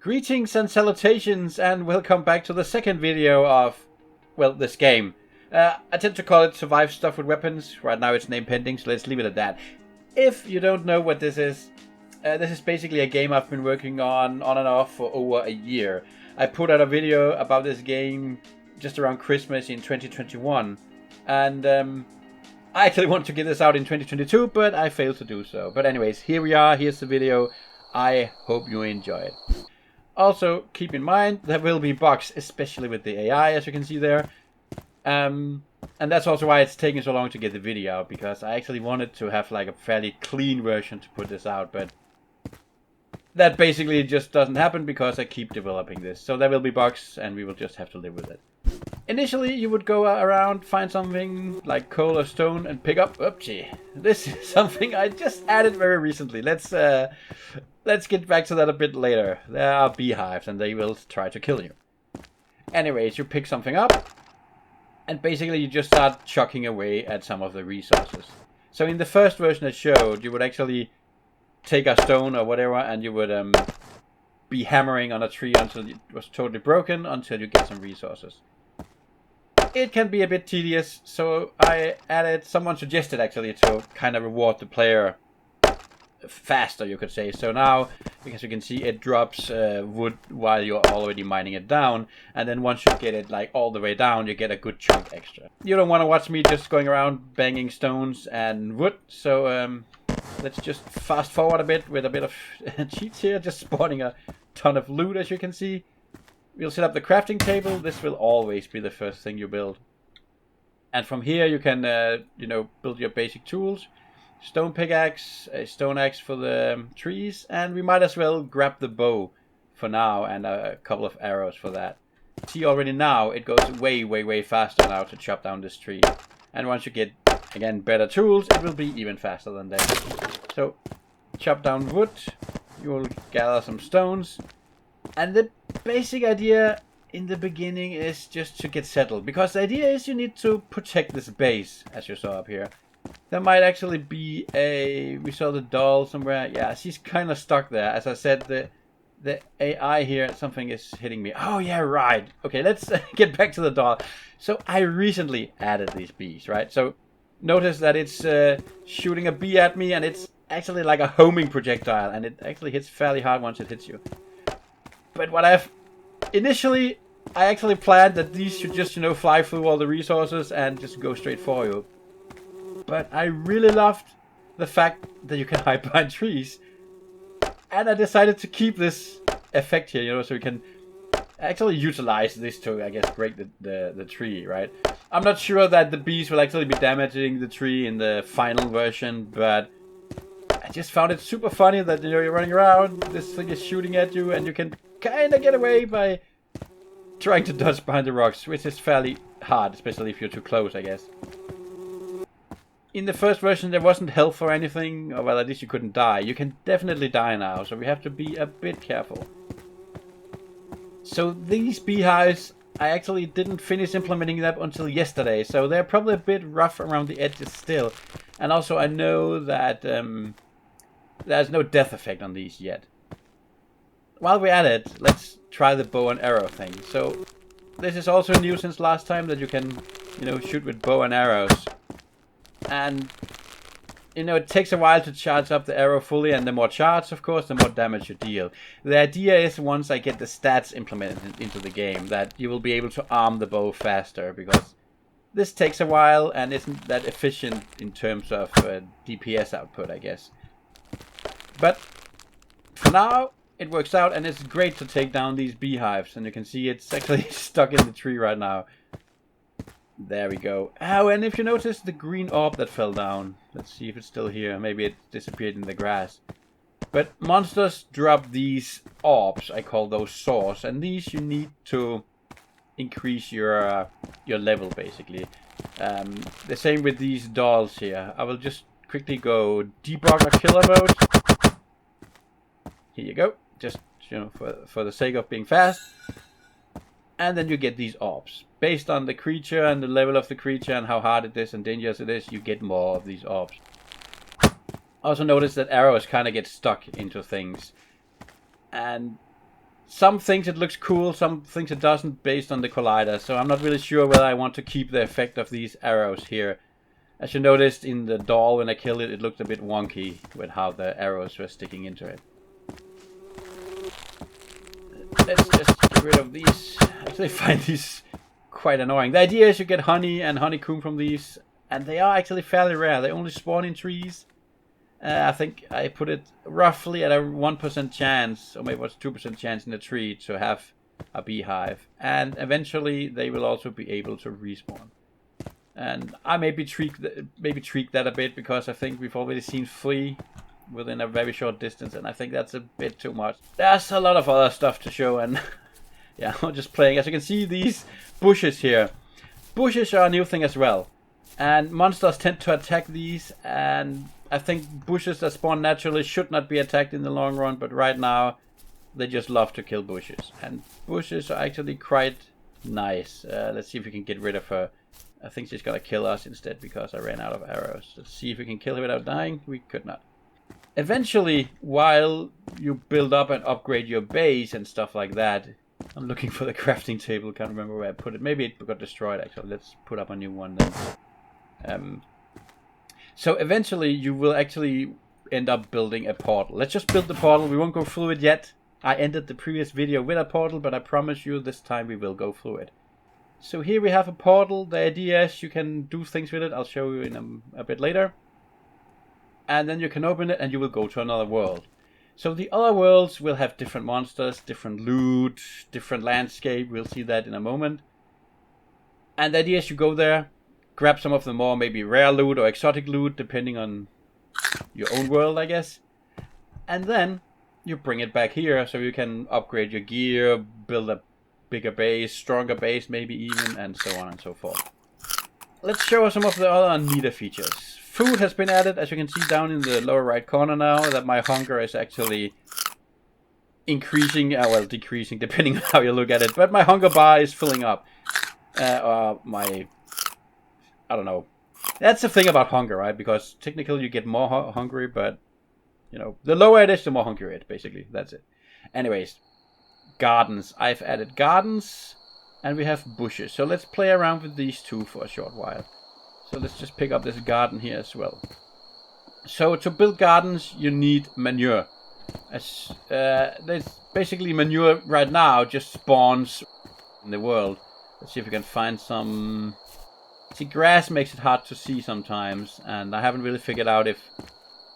Greetings and salutations, and welcome back to the second video of, well, this game. I tend to call it Survive Stuff with Weapons. Right now it's name pending, so let's leave it at that. If you don't know what this is basically a game I've been working on and off for over a year. I put out a video about this game just around Christmas in 2021, and I actually wanted to get this out in 2022, but I failed to do so. But anyways, here we are, here's the video. I hope you enjoy it. Also, keep in mind, there will be bugs, especially with the AI, as you can see there. And that's also why it's taking so long to get the video out, because I actually wanted to have like a fairly clean version to put this out, but that basically just doesn't happen because I keep developing this. So there will be bugs, and we will just have to live with it. Initially, you would go around, find something like coal or stone, and pick up... Oopsie. This is something I just added very recently. Let's get back to that a bit later. There are beehives, and they will try to kill you. Anyways, you pick something up, and basically you just start chucking away at some of the resources. So in the first version I showed, you would actually take a stone or whatever, and you would be hammering on a tree until it was totally broken, until you get some resources. It can be a bit tedious, so I added, someone suggested actually, to kind of reward the player faster, you could say. So now, because you can see, it drops wood while you're already mining it down, and then once you get it like all the way down, you get a good chunk extra. You don't want to watch me just going around banging stones and wood, so let's just fast forward a bit with a bit of cheats here, just spawning a ton of loot, as you can see. We'll set up the crafting table. This will always be the first thing you build. And from here you can, build your basic tools. Stone pickaxe, a stone axe for the trees, and we might as well grab the bow for now and a couple of arrows for that. See, already now it goes way faster now to chop down this tree. And once you get, again, better tools, it will be even faster than that. So, chop down wood, you will gather some stones, and the basic idea in the beginning is just to get settled, because the idea is you need to protect this base, as you saw up here. There might actually be we saw the doll somewhere. Yeah, she's kind of stuck there. As I said, the AI here, something is hitting me. Oh yeah, right. Okay, let's get back to the doll. So I recently added these bees, right? So notice that it's shooting a bee at me, and it's actually like a homing projectile, and it actually hits fairly hard once it hits you. But what initially, I actually planned that these should just, fly through all the resources and just go straight for you. But I really loved the fact that you can hide behind trees. And I decided to keep this effect here, so we can actually utilize this to, I guess, break the tree, right? I'm not sure that the bees will actually be damaging the tree in the final version, but I just found it super funny that, you're running around, this thing is shooting at you, and you can kind of get away by trying to dodge behind the rocks, which is fairly hard, especially if you're too close, I guess. In the first version there wasn't health or anything, or well, at least you couldn't die. You can definitely die now, so we have to be a bit careful. So these beehives, I actually didn't finish implementing them until yesterday, so they're probably a bit rough around the edges still. And also I know that there's no death effect on these yet. While we're at it, let's try the bow and arrow thing. So this is also new since last time, that you can, shoot with bow and arrows. And, it takes a while to charge up the arrow fully, and the more charge, of course, the more damage you deal. The idea is, once I get the stats implemented into the game, that you will be able to arm the bow faster, because this takes a while and isn't that efficient in terms of DPS output, I guess. But for now, it works out, and it's great to take down these beehives, and you can see it's actually stuck in the tree right now. There we go. Oh, and if you notice the green orb that fell down, let's see if it's still here. Maybe it disappeared in the grass. But monsters drop these orbs, I call those swords, and these you need to increase your level, basically. The same with these dolls here. I will just quickly go debug or killer mode. Here you go. Just, for the sake of being fast. And then you get these orbs. Based on the creature and the level of the creature and how hard it is and dangerous it is, you get more of these orbs. Also notice that arrows kind of get stuck into things. And some things it looks cool, some things it doesn't based on the collider. So I'm not really sure whether I want to keep the effect of these arrows here. As you noticed in the doll when I killed it, it looked a bit wonky with how the arrows were sticking into it. Let's just get rid of these. I actually find these quite annoying. The idea is you get honey and honeycomb from these, and they are actually fairly rare. They only spawn in trees. I think I put it roughly at a 1% chance, or maybe it was 2% chance in a tree to have a beehive. And eventually they will also be able to respawn. And I maybe tweak that a bit, because I think we've already seen 3 within a very short distance, and I think that's a bit too much. There's a lot of other stuff to show, and yeah, I'm just playing. As you can see, these bushes here. Bushes are a new thing as well. And monsters tend to attack these, and I think bushes that spawn naturally should not be attacked in the long run, but right now they just love to kill bushes. And bushes are actually quite nice. Let's see if we can get rid of her. I think she's gonna kill us instead because I ran out of arrows. Let's see if we can kill her without dying. We could not. Eventually, while you build up and upgrade your base and stuff like that, I'm looking for the crafting table, can't remember where I put it. Maybe it got destroyed actually. Let's put up a new one then. So eventually you will actually end up building a portal. Let's just build the portal. We won't go through it yet. I ended the previous video with a portal, but I promise you this time we will go through it. So here we have a portal. The idea is you can do things with it. I'll show you in a bit later. And then you can open it and you will go to another world. So the other worlds will have different monsters, different loot, different landscape. We'll see that in a moment. And the idea is you go there, grab some of the more maybe rare loot or exotic loot, depending on your own world, I guess. And then you bring it back here so you can upgrade your gear, build a bigger base, stronger base maybe even, and so on and so forth. Let's show some of the other neater features. Food has been added, as you can see down in the lower right corner now, that my hunger is actually increasing, well, decreasing, depending on how you look at it. But my hunger bar is filling up. I don't know. That's the thing about hunger, right? Because technically you get more hungry, but, you know, the lower it is, the more hungry it is, basically. That's it. Anyways, gardens. I've added gardens, and we have bushes. So let's play around with these two for a short while. So let's just pick up this garden here as well. So to build gardens, you need manure. There's basically manure right now just spawns in the world. Let's see if we can find some. See, grass makes it hard to see sometimes, and I haven't really figured out if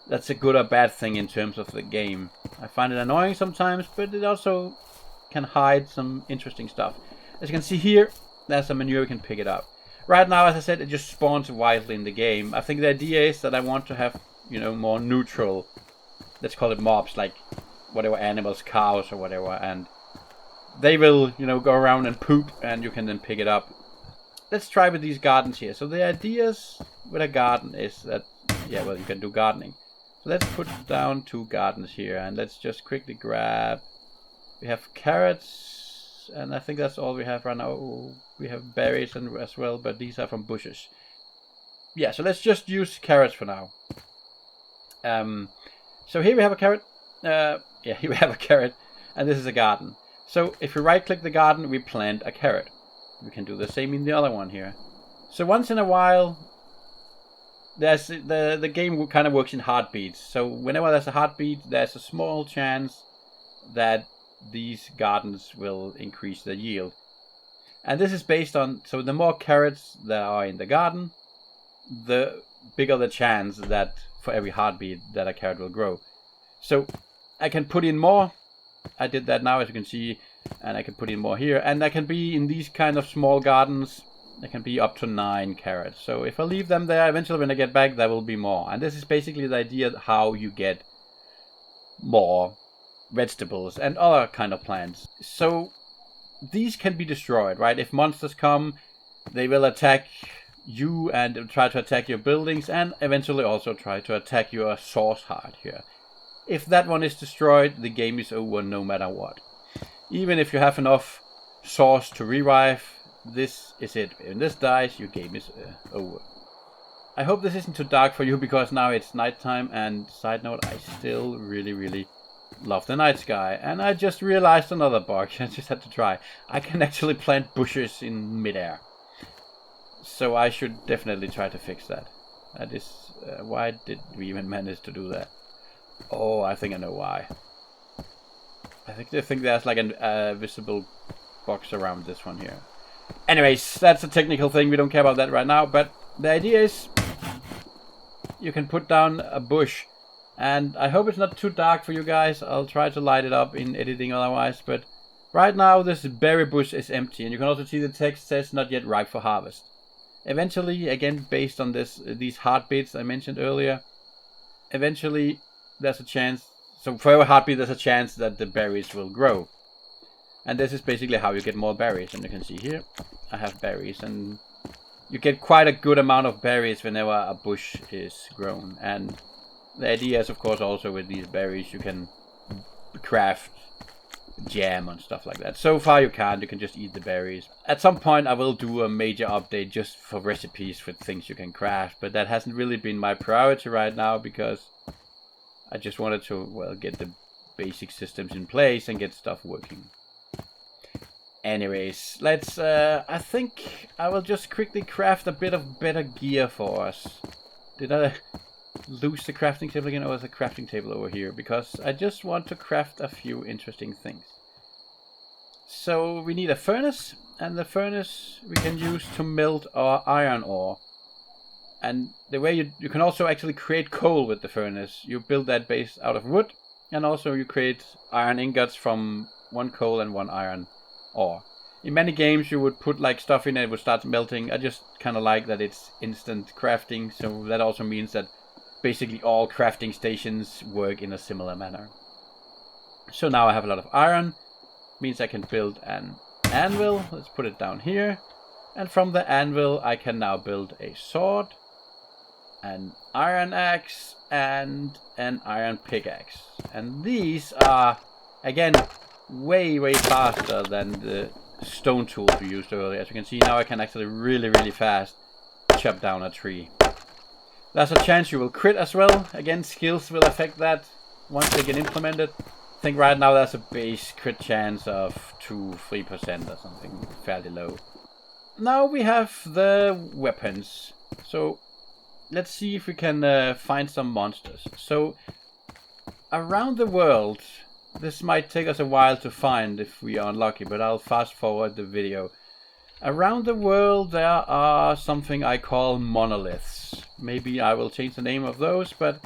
that's a good or bad thing in terms of the game. I find it annoying sometimes, but it also can hide some interesting stuff. As you can see here, there's some manure, we can pick it up. Right now, as I said, it just spawns wildly in the game. I think the idea is that I want to have, you know, more neutral, let's call it mobs, like whatever animals, cows or whatever, and they will, you know, go around and poop, and you can then pick it up. Let's try with these gardens here. So the ideas with a garden is that, yeah, well, you can do gardening. So let's put down 2 gardens here, and let's just quickly grab. We have carrots, and I think that's all we have right now. We have berries as well, but these are from bushes. Yeah, so let's just use carrots for now. So here we have a carrot. Yeah, here we have a carrot, and this is a garden. So if we right-click the garden, we plant a carrot. We can do the same in the other one here. So once in a while, there's the game kind of works in heartbeats. So whenever there's a heartbeat, there's a small chance that these gardens will increase the yield. And this is based on, so the more carrots that are in the garden, the bigger the chance that for every heartbeat that a carrot will grow. So I can put in more. I did that now, as you can see, and I can put in more here. And I can be in these kind of small gardens, there can be up to 9 carrots. So if I leave them there, eventually when I get back, there will be more. And this is basically the idea how you get more vegetables and other kind of plants. So these can be destroyed, right? If monsters come, they will attack you and try to attack your buildings, and eventually also try to attack your source heart here. If that one is destroyed, the game is over no matter what. Even if you have enough source to revive, this is it. When this dies, your game is over. I hope this isn't too dark for you, because now it's nighttime, and side note, I still really love the night sky. And I just realized another bug. I just had to try. I can actually plant bushes in midair. So I should definitely try to fix that. That is, why did we even manage to do that? Oh, I think I know why. I think there's like a visible box around this one here. Anyways, that's a technical thing. We don't care about that right now. But the idea is you can put down a bush. And I hope it's not too dark for you guys. I'll try to light it up in editing otherwise. But right now this berry bush is empty. And you can also see the text says not yet ripe for harvest. Eventually, again, based on these heartbeats I mentioned earlier, eventually there's a chance. So for every heartbeat, there's a chance that the berries will grow. And this is basically how you get more berries. And you can see here, I have berries. And you get quite a good amount of berries whenever a bush is grown. And the idea is, of course, also with these berries, you can craft jam and stuff like that. So far you can't. You can just eat the berries. At some point I will do a major update just for recipes for things you can craft. But that hasn't really been my priority right now because I just wanted to, well, get the basic systems in place and get stuff working. Anyways, let's, I think I will just quickly craft a bit of better gear for us. Did I lose the crafting table again? Or is the crafting table over here? Because I just want to craft a few interesting things. So we need a furnace, and the furnace we can use to melt our iron ore. And the way you can also actually create coal with the furnace. You build that base out of wood, and also you create iron ingots from one coal and one iron ore. In many games you would put like stuff in it, it would start melting. I just kind of like that it's instant crafting, so that also means that basically all crafting stations work in a similar manner. So now I have a lot of iron, means I can build an anvil. Let's put it down here. And from the anvil I can now build a sword, an iron axe, and an iron pickaxe. And these are, again, way faster than the stone tools we used earlier. As you can see, now I can actually really fast chop down a tree. There's a chance you will crit as well. Again, skills will affect that once they get implemented. I think right now there's a base crit chance of 2-3% or something, fairly low. Now we have the weapons. So let's see if we can find some monsters. So around the world, this might take us a while to find if we are unlucky, but I'll fast forward the video. Around the world there are something I call monoliths. Maybe I will change the name of those, but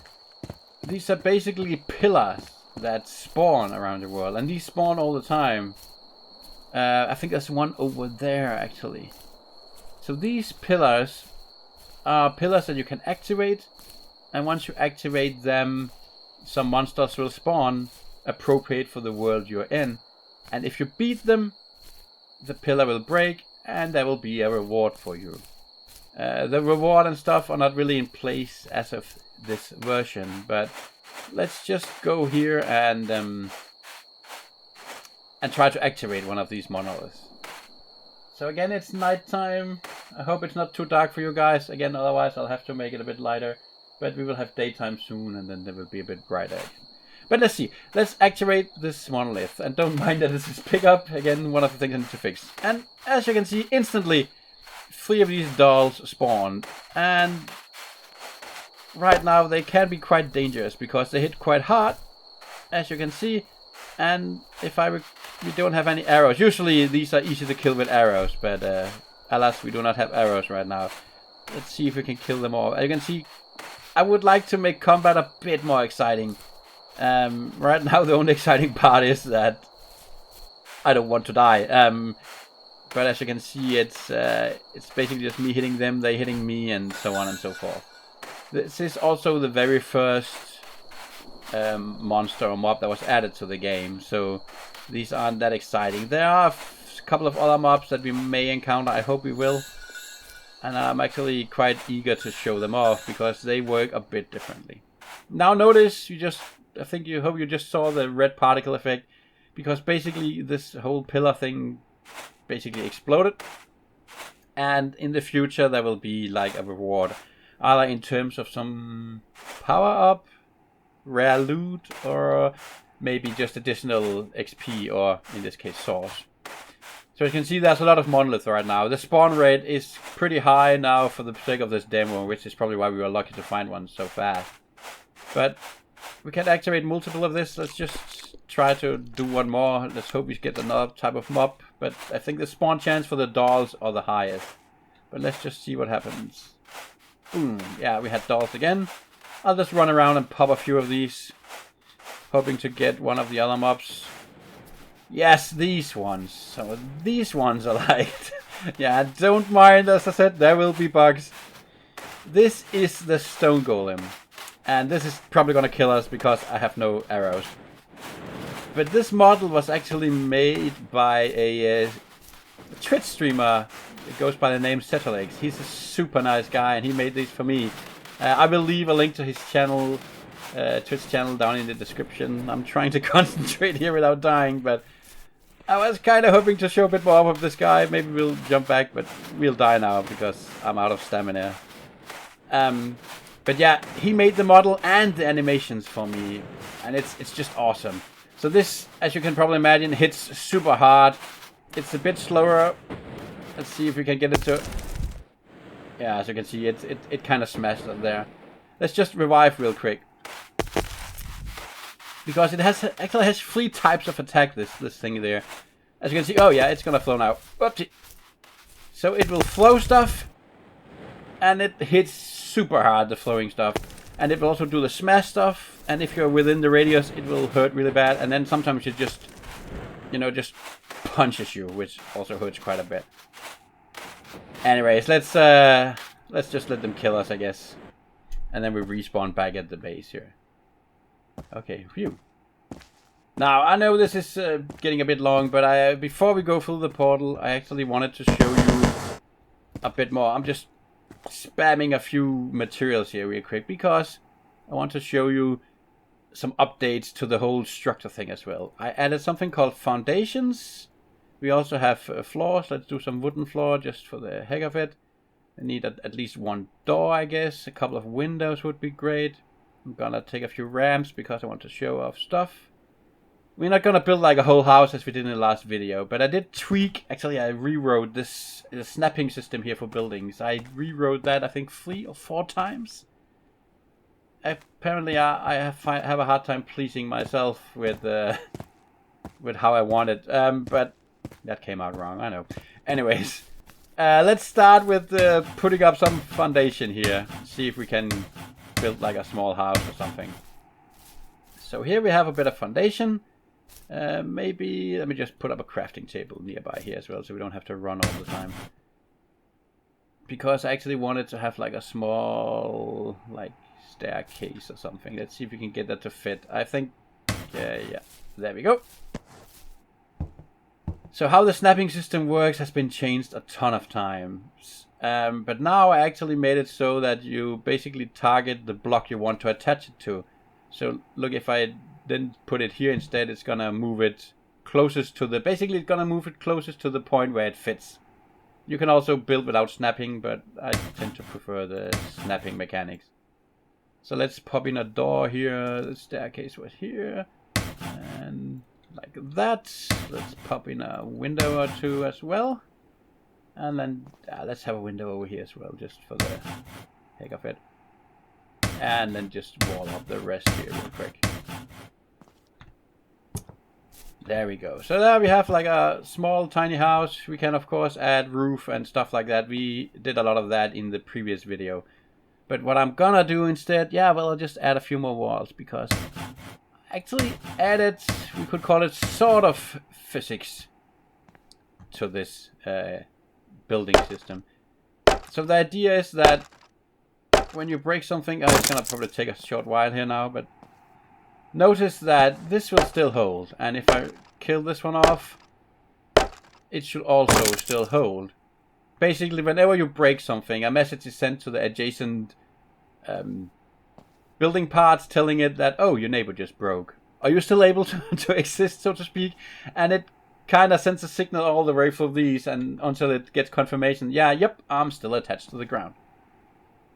these are basically pillars that spawn around the world, and these spawn all the time. I think there's one over there actually. So these pillars are pillars that you can activate, and once you activate them, some monsters will spawn appropriate for the world you're in. And if you beat them, the pillar will break and there will be a reward for you. The reward and stuff are not really in place as of this version, but let's just go here and try to activate one of these monoliths. So again, it's nighttime. I hope it's not too dark for you guys. Again, otherwise I'll have to make it a bit lighter. But we will have daytime soon, and then there will be a bit brighter. But let's see. Let's activate this monolith. And don't mind that this is pickup. Again, one of the things I need to fix. And as you can see, instantly 3 of these dolls spawned. And right now they can be quite dangerous because they hit quite hard, as you can see. And if we don't have any arrows. Usually these are easy to kill with arrows, but alas, we do not have arrows right now. Let's see if we can kill them all. As you can see, I would like to make combat a bit more exciting. Right now the only exciting part is that I don't want to die. But as you can see, it's basically just me hitting them, they hitting me, and so on and so forth. This is also the very first monster or mob that was added to the game, so these aren't that exciting. There are a couple of other mobs that we may encounter. I hope we will. And I'm actually quite eager to show them off because they work a bit differently. Now notice, hope you just saw the red particle effect, because basically this whole pillar thing basically exploded. And in the future there will be like a reward, either in terms of some power up, rare loot, or maybe just additional XP, or in this case source. So you can see there's a lot of monoliths right now. The spawn rate is pretty high now for the sake of this demo, which is probably why we were lucky to find one so fast. But we can activate multiple of this. Let's just try to do one more. Let's hope we get another type of mob. But I think the spawn chance for the dolls are the highest. But let's just see what happens. Yeah, we had dolls again. I'll just run around and pop a few of these, hoping to get one of the other mobs. Yes, these ones. So these ones are like... yeah, don't mind, as I said, there will be bugs. This is the stone golem. And this is probably gonna kill us because I have no arrows. But this model was actually made by a Twitch streamer. It goes by the name Setalex. He's a super nice guy, and he made these for me. I will leave a link to his channel, Twitch channel, down in the description. I'm trying to concentrate here without dying, but I was kind of hoping to show a bit more of this guy. Maybe we'll jump back, but we'll die now because I'm out of stamina. But yeah, he made the model and the animations for me, and it's just awesome. So this, as you can probably imagine, hits super hard. It's a bit slower. Let's see if we can get it to... yeah, as you can see, it kind of smashed up there. Let's just revive real quick. Because it actually has 3 types of attack, this thing there. As you can see, oh yeah, it's gonna flow now. Whoopsie. So it will flow stuff, and it hits super hard, the flowing stuff. And it will also do the smash stuff, and if you're within the radius, it will hurt really bad. And then sometimes it just, you know, just punches you, which also hurts quite a bit. Anyways, let's just let them kill us, I guess. And then we respawn back at the base here. Okay, phew. Now, I know this is getting a bit long, but before we go through the portal, I actually wanted to show you a bit more. I'm just spamming a few materials here real quick, because I want to show you some updates to the whole structure thing as well. I added something called foundations. We also have floors. Let's do some wooden floor just for the heck of it. I need at least one door, I guess. A couple of windows would be great. I'm gonna take a few ramps because I want to show off stuff. We're not gonna build like a whole house as we did in the last video, but I did tweak. Actually, I rewrote this snapping system here for buildings. I rewrote that, I think, 3 or 4 times. Apparently, I have a hard time pleasing myself with how I want it. But that came out wrong, I know. Anyways, let's start with putting up some foundation here. See if we can build like a small house or something. So here we have a bit of foundation. Maybe let me just put up a crafting table nearby here as well, so we don't have to run all the time. Because I actually wanted to have like a small like staircase or something. Let's see if we can get that to fit. I think, yeah, there we go. So how the snapping system works has been changed a ton of times. But now I actually made it so that you basically target the block you want to attach it to. So look, if I then put it here instead, it's gonna move it closest to the... basically it's gonna move it closest to the point where it fits. You can also build without snapping, but I tend to prefer the snapping mechanics. So let's pop in a door here, the staircase was here, and like that. Let's pop in a window or 2 as well. And then let's have a window over here as well, just for the heck of it. And then just wall up the rest here real quick. There we go. So there we have like a small tiny house. We can of course add roof and stuff like that. We did a lot of that in the previous video. But what I'm gonna do instead, yeah, well, I'll just add a few more walls, because I actually added, we could call it sort of physics to this building system. So the idea is that when you break something, it's gonna probably take a short while here now, but notice that this will still hold, and if I kill this one off, it should also still hold. Basically, whenever you break something, a message is sent to the adjacent building parts telling it that, oh, your neighbor just broke. Are you still able to exist, so to speak? And it kind of sends a signal all the way through these, and until it gets confirmation, yeah, yep, I'm still attached to the ground.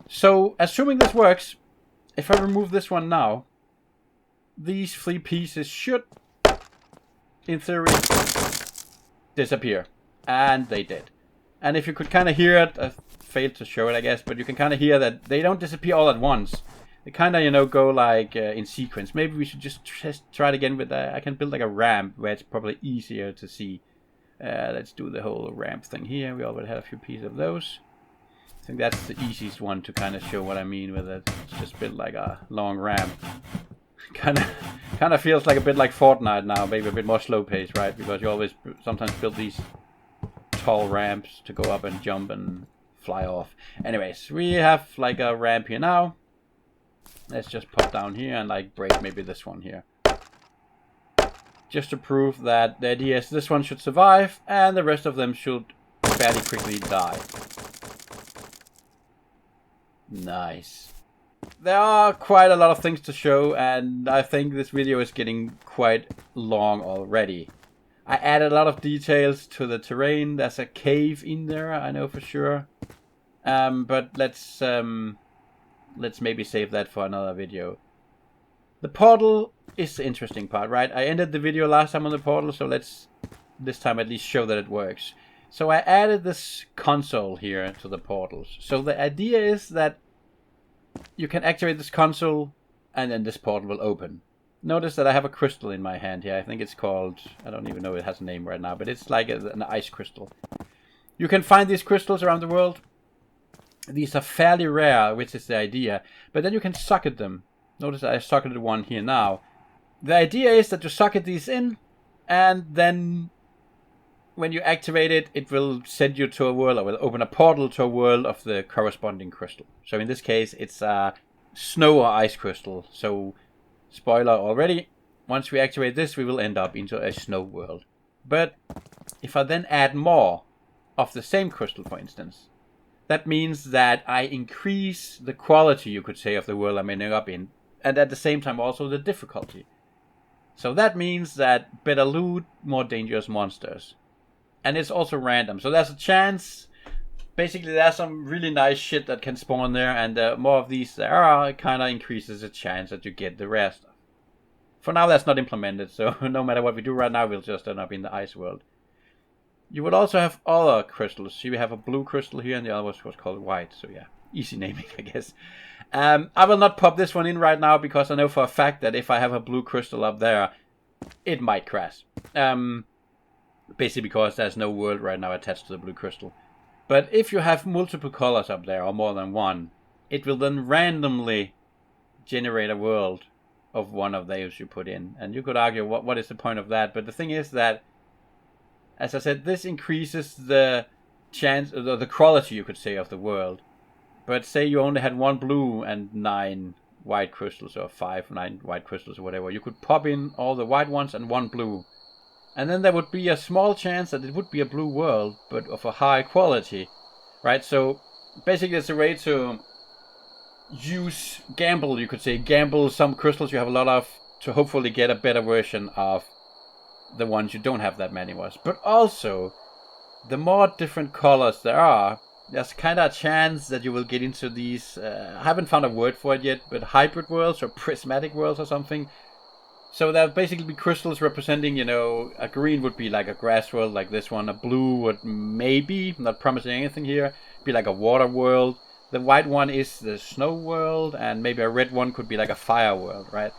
So, assuming this works, if I remove this one now, these 3 pieces should, in theory, disappear. And they did. And if you could kind of hear it, I failed to show it, I guess, but you can kind of hear that they don't disappear all at once. They kind of, you know, go like in sequence. Maybe we should just try it again with, I can build like a ramp where it's probably easier to see. Let's do the whole ramp thing here. We already had a few pieces of those. I think that's the easiest one to kind of show what I mean with it. It's just build like a long ramp. Kind of feels like a bit like Fortnite now, maybe a bit more slow pace, right? Because you always sometimes build these tall ramps to go up and jump and fly off. Anyways, we have like a ramp here now. Let's just pop down here and like break maybe this one here. Just to prove that the idea is this one should survive and the rest of them should fairly quickly die. Nice. There are quite a lot of things to show, and I think this video is getting quite long already. I added a lot of details to the terrain. There's a cave in there, I know for sure. But let's maybe save that for another video. The portal is the interesting part, right? I ended the video last time on the portal, so let's this time at least show that it works. So I added this console here to the portals. So the idea is that you can activate this console and then this portal will open. Notice that I have a crystal in my hand here. I think it's called, I don't even know it has a name right now, but it's like an ice crystal. You can find these crystals around the world. These are fairly rare, which is the idea. But then you can socket them. Notice that I socketed one here now. The idea is that you socket these in, and then when you activate it, it will send you to a world, or will open a portal to a world of the corresponding crystal. So in this case, it's a snow or ice crystal. So, spoiler already, once we activate this, we will end up into a snow world. But if I then add more of the same crystal, for instance, that means that I increase the quality, you could say, of the world I'm ending up in, and at the same time also the difficulty. So that means that better loot, more dangerous monsters. And it's also random. So there's a chance, basically there's some really nice shit that can spawn there, and the more of these there are, it kind of increases the chance that you get the rare stuff. For now that's not implemented, so no matter what we do right now, we'll just end up in the ice world. You would also have other crystals. See, we have a blue crystal here, and the other was called white. So yeah, easy naming, I guess. I will not pop this one in right now, because I know for a fact that if I have a blue crystal up there, it might crash. Basically because there's no world right now attached to the blue crystal. But if you have multiple colors up there, or more than one, it will then randomly generate a world of one of those you put in. And you could argue, what is the point of that? But the thing is that, as I said, this increases the chance, the quality, you could say, of the world. But say you only had 1 blue and 9 white crystals, or 9 white crystals, or whatever. You could pop in all the white ones and 1 blue. And then there would be a small chance that it would be a blue world, but of a high quality, right? So basically it's a way to gamble, you could say, gamble some crystals you have a lot of to hopefully get a better version of the ones you don't have that many of. But also, the more different colors there are, there's kind of a chance that you will get into these, I haven't found a word for it yet, but hybrid worlds or prismatic worlds or something. So there'll basically be crystals representing, you know, a green would be like a grass world like this one. A blue would maybe, not promising anything here, be like a water world. The white one is the snow world, and maybe a red one could be like a fire world, right?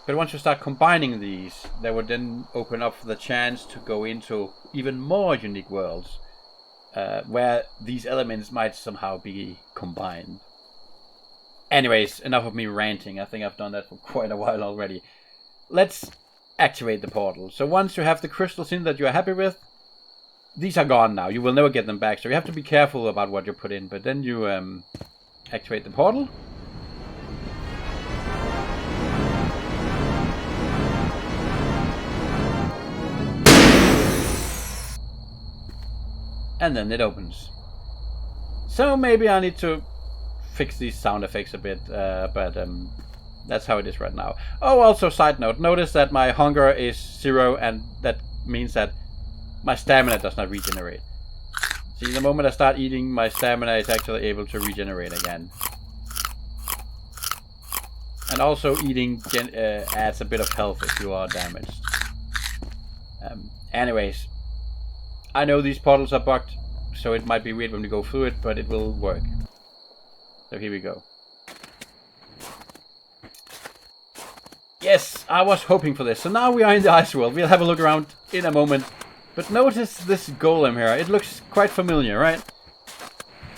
But once you start combining these, that would then open up the chance to go into even more unique worlds, where these elements might somehow be combined. Anyways, enough of me ranting. I think I've done that for quite a while already. Let's activate the portal. So once you have the crystals in that you are happy with, these are gone now. You will never get them back. So you have to be careful about what you put in. But then you activate the portal. And then it opens. So maybe I need to fix these sound effects a bit. But that's how it is right now. Oh, also side note, notice that my hunger is 0, and that means that my stamina does not regenerate. See, the moment I start eating, my stamina is actually able to regenerate again. And also eating adds a bit of health if you are damaged. Anyways, I know these portals are bugged, so it might be weird when we go through it, but it will work. So here we go. Yes, I was hoping for this. So now we are in the ice world. We'll have a look around in a moment. But notice this golem here. It looks quite familiar, right?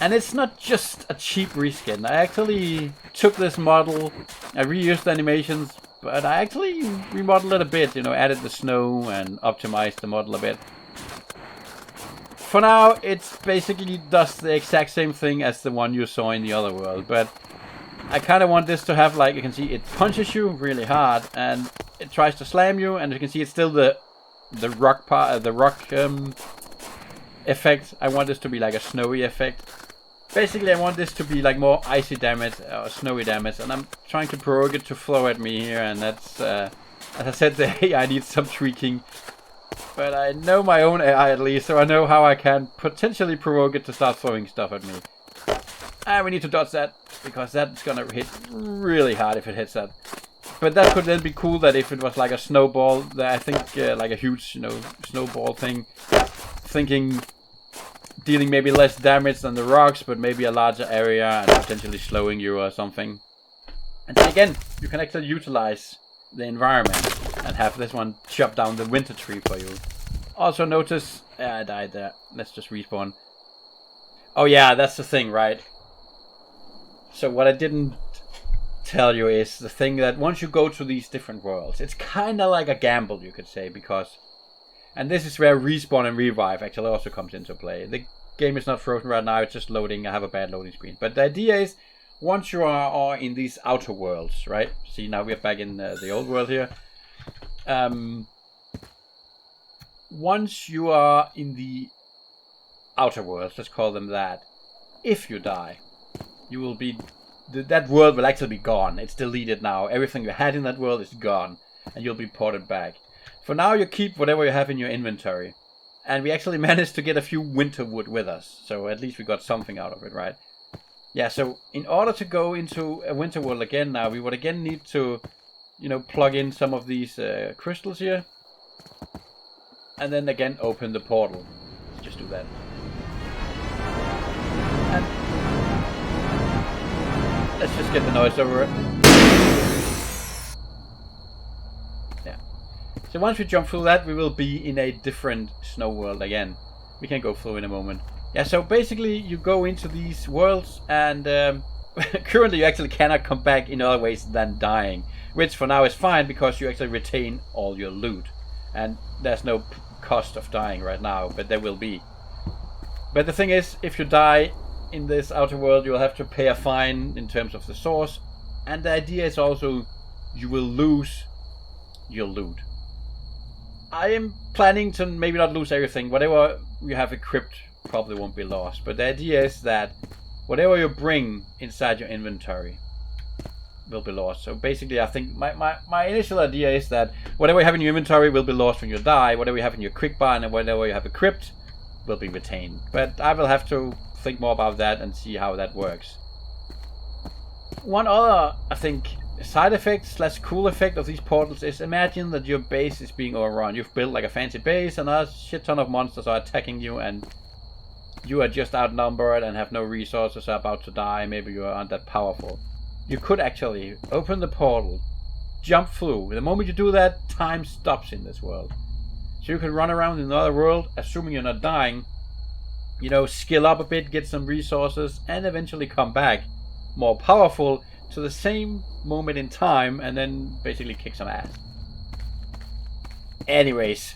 And it's not just a cheap reskin. I actually took this model, I reused the animations, but I actually remodeled it a bit, you know, added the snow and optimized the model a bit. For now, it basically does the exact same thing as the one you saw in the other world, but I kind of want this to have, like, you can see it punches you really hard, and it tries to slam you, and you can see it's still the rock part, the rock effect. I want this to be like a snowy effect. Basically, I want this to be like more icy damage or snowy damage, and I'm trying to provoke it to throw at me here, and that's, as I said, the AI needs some tweaking. But I know my own AI at least, so I know how I can potentially provoke it to start throwing stuff at me. And we need to dodge that, because that's gonna hit really hard if it hits that. But that could then be cool that if it was like a snowball, that I think like a huge, you know, snowball thing, dealing maybe less damage than the rocks, but maybe a larger area and potentially slowing you or something. And then again, you can actually utilize the environment and have this one chop down the winter tree for you. Also notice, I died there. Let's just respawn. Oh yeah, that's the thing, right? So what I didn't tell you is the thing that once you go to these different worlds, it's kind of like a gamble, you could say, because... And this is where respawn and revive actually also comes into play. The game is not frozen right now, it's just loading. I have a bad loading screen. But the idea is, once you are in these outer worlds, right? See, now we're back in the old world here. Once you are in the outer worlds, let's call them that, if you die, you will be... that world will actually be gone. It's deleted now. Everything you had in that world is gone. And you'll be ported back. For now, you keep whatever you have in your inventory. And we actually managed to get a few winter wood with us. So at least we got something out of it, right? Yeah, so in order to go into a winter world again now, we would again need to, you know, plug in some of these crystals here. And then again open the portal. Let's just do that. And let's just get the noise over it. Yeah. So once we jump through that, we will be in a different snow world again. We can go through in a moment. Yeah, so basically you go into these worlds and currently you actually cannot come back in other ways than dying. Which for now is fine because you actually retain all your loot. And there's no cost of dying right now, but there will be. But the thing is, if you die in this outer world, you'll have to pay a fine in terms of the source. And the idea is also you will lose your loot. I am planning to maybe not lose everything. Whatever you have equipped probably won't be lost. But the idea is that whatever you bring inside your inventory will be lost. So basically I think my initial idea is that whatever you have in your inventory will be lost when you die. Whatever you have in your quick bar and whatever you have equipped will be retained. But I will have to think more about that and see how that works. One other, I think, side effect / cool effect of these portals is imagine that your base is being overrun. You've built like a fancy base and a shit ton of monsters are attacking you and you are just outnumbered and have no resources, are about to die, maybe you aren't that powerful. You could actually open the portal, jump through. The moment you do that, time stops in this world. So you can run around in another world, assuming you're not dying, you know, skill up a bit, get some resources, and eventually come back more powerful to the same moment in time, and then basically kick some ass. Anyways,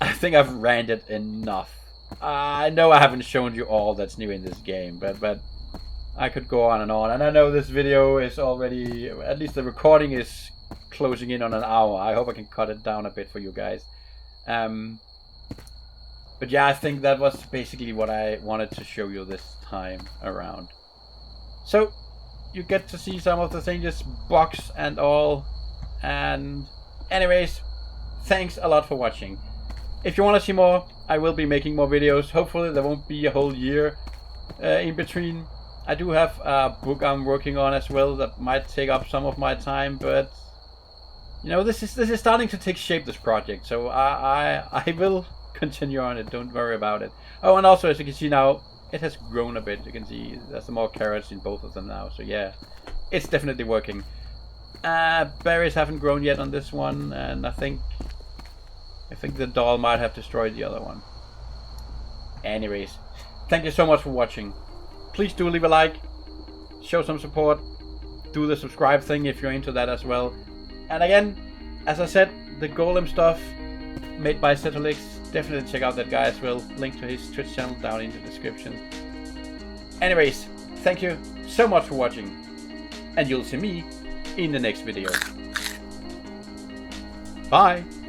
I think I've ranted enough. I know I haven't shown you all that's new in this game, but I could go on, and I know this video is already, at least the recording is closing in on an hour. I hope I can cut it down a bit for you guys. But yeah, I think that was basically what I wanted to show you this time around. So you get to see some of the changes, box and all. And anyways, thanks a lot for watching. If you want to see more, I will be making more videos. Hopefully there won't be a whole year in between. I do have a book I'm working on as well that might take up some of my time, but you know, this is starting to take shape, this project. So I will continue on it. Don't worry about it. Oh, and also as you can see now, it has grown a bit. You can see there's some more carrots in both of them now. So yeah, it's definitely working. Berries haven't grown yet on this one, and I think the doll might have destroyed the other one. Anyways, thank you so much for watching. Please do leave a like, show some support, do the subscribe thing if you're into that as well. And again, as I said, the golem stuff made by Zetolix, definitely check out that guy as well. Link to his Twitch channel down in the description. Anyways, thank you so much for watching, and you'll see me in the next video. Bye!